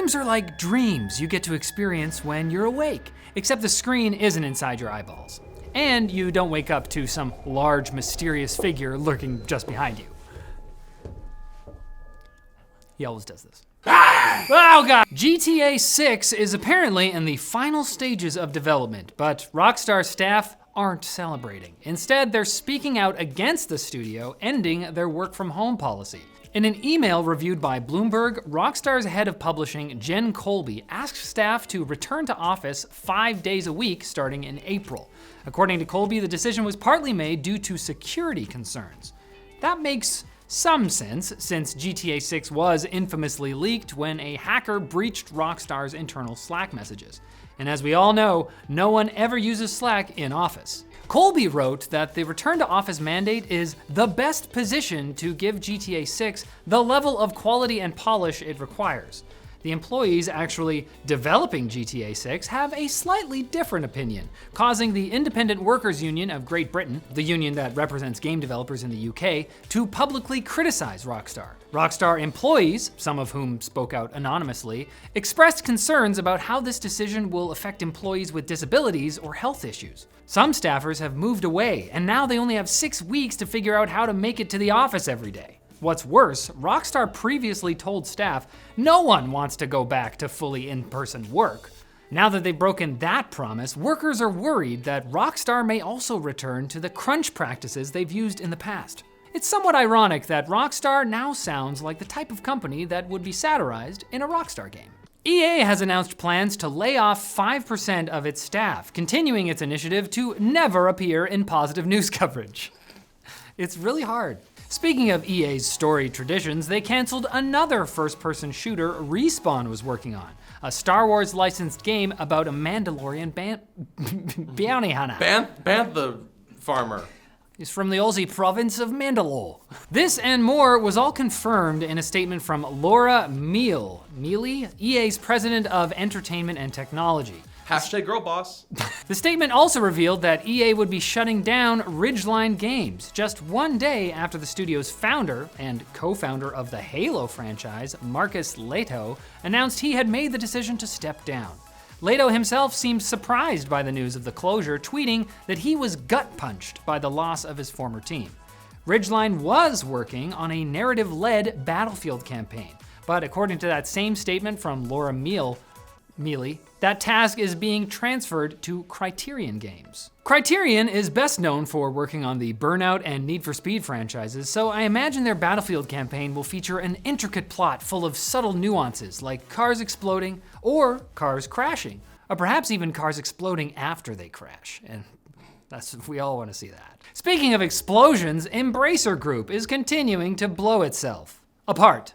Games are like dreams you get to experience when you're awake, except the screen isn't inside your eyeballs. And you don't wake up to some large, mysterious figure lurking just behind you. He always does this. Oh god! GTA 6 is apparently in the final stages of development, but Rockstar staff aren't celebrating. Instead, they're speaking out against the studio ending their work from home policy. In an email reviewed by Bloomberg, Rockstar's head of publishing, Jen Colby, asked staff to return to office 5 days a week starting in April. According to Colby, the decision was partly made due to security concerns. That makes some sense, since GTA 6 was infamously leaked when a hacker breached Rockstar's internal Slack messages. And as we all know, no one ever uses Slack in office. Colby wrote that the return to office mandate is the best position to give GTA 6 the level of quality and polish it requires. The employees actually developing GTA 6 have a slightly different opinion, causing the Independent Workers Union of Great Britain, the union that represents game developers in the UK, to publicly criticize Rockstar. Rockstar employees, some of whom spoke out anonymously, expressed concerns about how this decision will affect employees with disabilities or health issues. Some staffers have moved away, and now they only have 6 weeks to figure out how to make it to the office every day. What's worse, Rockstar previously told staff no one wants to go back to fully in-person work. Now that they've broken that promise, workers are worried that Rockstar may also return to the crunch practices they've used in the past. It's somewhat ironic that Rockstar now sounds like the type of company that would be satirized in a Rockstar game. EA has announced plans to lay off 5% of its staff, continuing its initiative to never appear in positive news coverage. It's really hard. Speaking of EA's storied traditions, they canceled another first-person shooter Respawn was working on, a Star Wars licensed game about a Mandalorian bounty hunter. Ban the farmer. He's from the Aussie province of Mandalore. This and more was all confirmed in a statement from Laura Mealy, EA's president of entertainment and technology. Hashtag girl boss. The statement also revealed that EA would be shutting down Ridgeline Games just 1 day after the studio's founder and co-founder of the Halo franchise, Marcus Leto, announced he had made the decision to step down. Leto himself seemed surprised by the news of the closure, tweeting that he was gut-punched by the loss of his former team. Ridgeline was working on a narrative-led Battlefield campaign, but according to that same statement from Laura Mealy, that task is being transferred to Criterion Games. Criterion is best known for working on the Burnout and Need for Speed franchises, so I imagine their Battlefield campaign will feature an intricate plot full of subtle nuances like cars exploding or cars crashing, or perhaps even cars exploding after they crash. And we all want to see that. Speaking of explosions, Embracer Group is continuing to blow itself apart.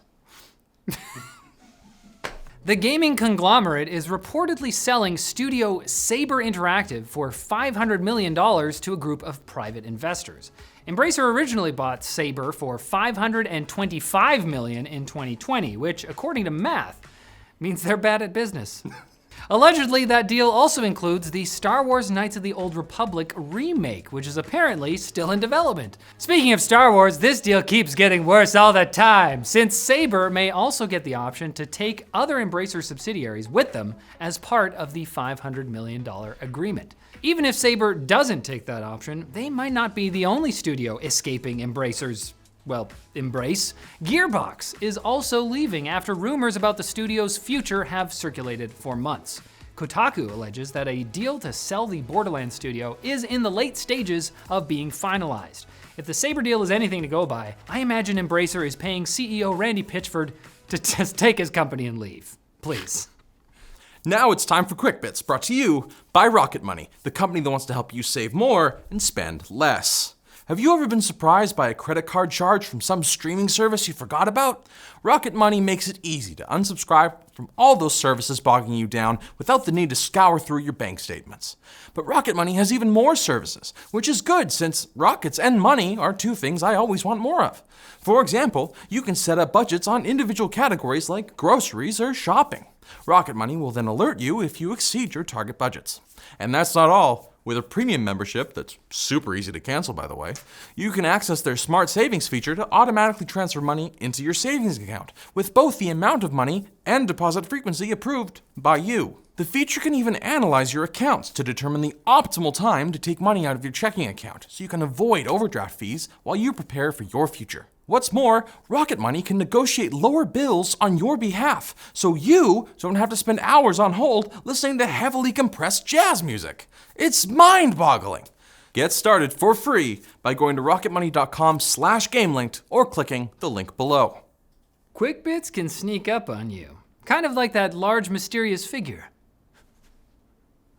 The gaming conglomerate is reportedly selling studio Saber Interactive for $500 million to a group of private investors. Embracer originally bought Saber for $525 million in 2020, which, according to math, means they're bad at business. Allegedly, that deal also includes the Star Wars Knights of the Old Republic remake, which is apparently still in development. Speaking of Star Wars, this deal keeps getting worse all the time, since Saber may also get the option to take other Embracer subsidiaries with them as part of the $500 million agreement. Even if Saber doesn't take that option, they might not be the only studio escaping Embracer's embrace. Gearbox is also leaving after rumors about the studio's future have circulated for months. Kotaku alleges that a deal to sell the Borderlands studio is in the late stages of being finalized. If the Saber deal is anything to go by, I imagine Embracer is paying CEO Randy Pitchford to just take his company and leave. Please. Now it's time for Quick Bits, brought to you by Rocket Money, the company that wants to help you save more and spend less. Have you ever been surprised by a credit card charge from some streaming service you forgot about? Rocket Money makes it easy to unsubscribe from all those services bogging you down without the need to scour through your bank statements. But Rocket Money has even more services, which is good since rockets and money are two things I always want more of. For example, you can set up budgets on individual categories like groceries or shopping. Rocket Money will then alert you if you exceed your target budgets. And that's not all. With a premium membership, that's super easy to cancel by the way, you can access their smart savings feature to automatically transfer money into your savings account, with both the amount of money and deposit frequency approved by you. The feature can even analyze your accounts to determine the optimal time to take money out of your checking account, so you can avoid overdraft fees while you prepare for your future. What's more, Rocket Money can negotiate lower bills on your behalf, so you don't have to spend hours on hold listening to heavily compressed jazz music. It's mind-boggling. Get started for free by going to rocketmoney.com/gamelinked or clicking the link below. Quick bits can sneak up on you, kind of like that large mysterious figure.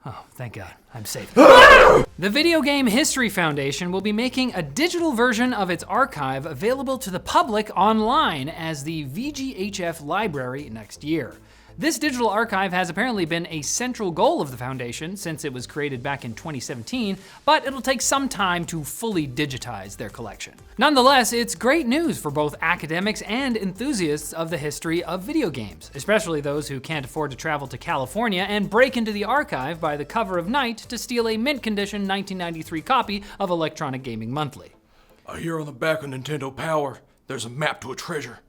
Oh, thank God, I'm safe. The Video Game History Foundation will be making a digital version of its archive available to the public online as the VGHF library next year. This digital archive has apparently been a central goal of the foundation since it was created back in 2017, but it'll take some time to fully digitize their collection. Nonetheless, it's great news for both academics and enthusiasts of the history of video games, especially those who can't afford to travel to California and break into the archive by the cover of night to steal a mint condition 1993 copy of Electronic Gaming Monthly. I hear on the back of Nintendo Power, there's a map to a treasure.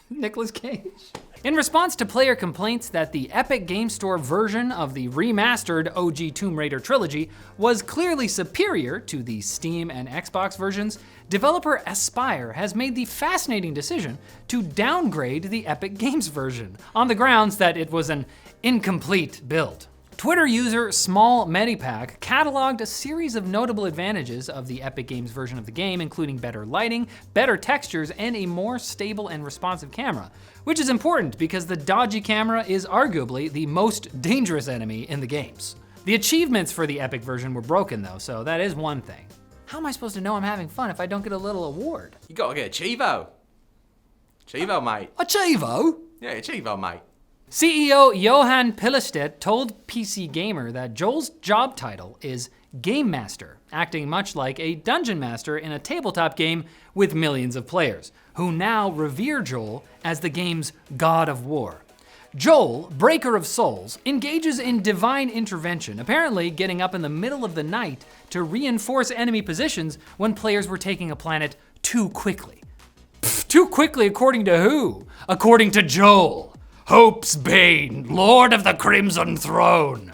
Nicolas Cage. In response to player complaints that the Epic Game Store version of the remastered OG Tomb Raider Trilogy was clearly superior to the Steam and Xbox versions, developer Aspyr has made the fascinating decision to downgrade the Epic Games version on the grounds that it was an incomplete build. Twitter user Small Medipack cataloged a series of notable advantages of the Epic Games version of the game, including better lighting, better textures, and a more stable and responsive camera, which is important because the dodgy camera is arguably the most dangerous enemy in the games. The achievements for the Epic version were broken though, so that is one thing. How am I supposed to know I'm having fun if I don't get a little award? You gotta get a Chivo. Chivo, mate. A Chivo? Yeah, a Chivo, mate. CEO Johan Pillestedt told PC Gamer that Joel's job title is Game Master, acting much like a dungeon master in a tabletop game with millions of players, who now revere Joel as the game's god of war. Joel, Breaker of Souls, engages in divine intervention, apparently getting up in the middle of the night to reinforce enemy positions when players were taking a planet too quickly. Too quickly according to who? According to Joel. Hope's Bane, Lord of the Crimson Throne.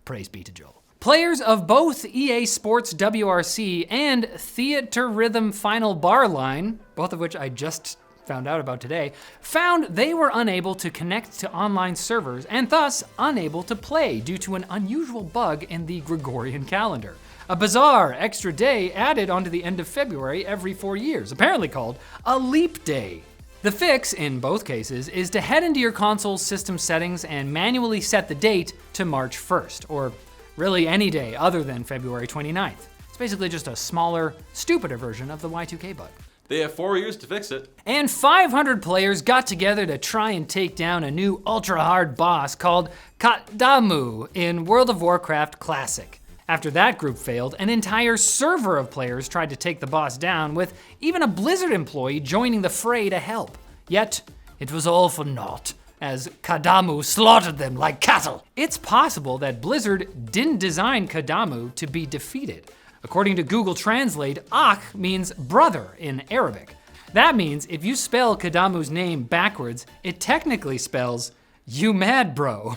Praise be to Joel. Players of both EA Sports WRC and Theater Rhythm Final Bar Line, both of which I just found out about today, found they were unable to connect to online servers and thus unable to play due to an unusual bug in the Gregorian calendar. A bizarre extra day added onto the end of February every 4 years, apparently called a leap day. The fix, in both cases, is to head into your console's system settings and manually set the date to March 1st, or really any day other than February 29th. It's basically just a smaller, stupider version of the Y2K bug. They have 4 years to fix it. And 500 players got together to try and take down a new ultra-hard boss called Kadamu in World of Warcraft Classic. After that group failed, an entire server of players tried to take the boss down, with even a Blizzard employee joining the fray to help. Yet, it was all for naught, as Kadamu slaughtered them like cattle. It's possible that Blizzard didn't design Kadamu to be defeated. According to Google Translate, Akh means brother in Arabic. That means if you spell Kadamu's name backwards, it technically spells, you mad bro.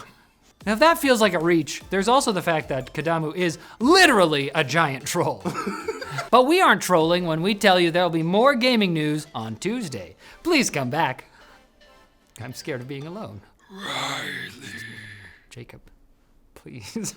Now if that feels like a reach, there's also the fact that Kadamu is literally a giant troll. But we aren't trolling when we tell you there'll be more gaming news on Tuesday. Please come back. I'm scared of being alone. Riley. Jacob, please.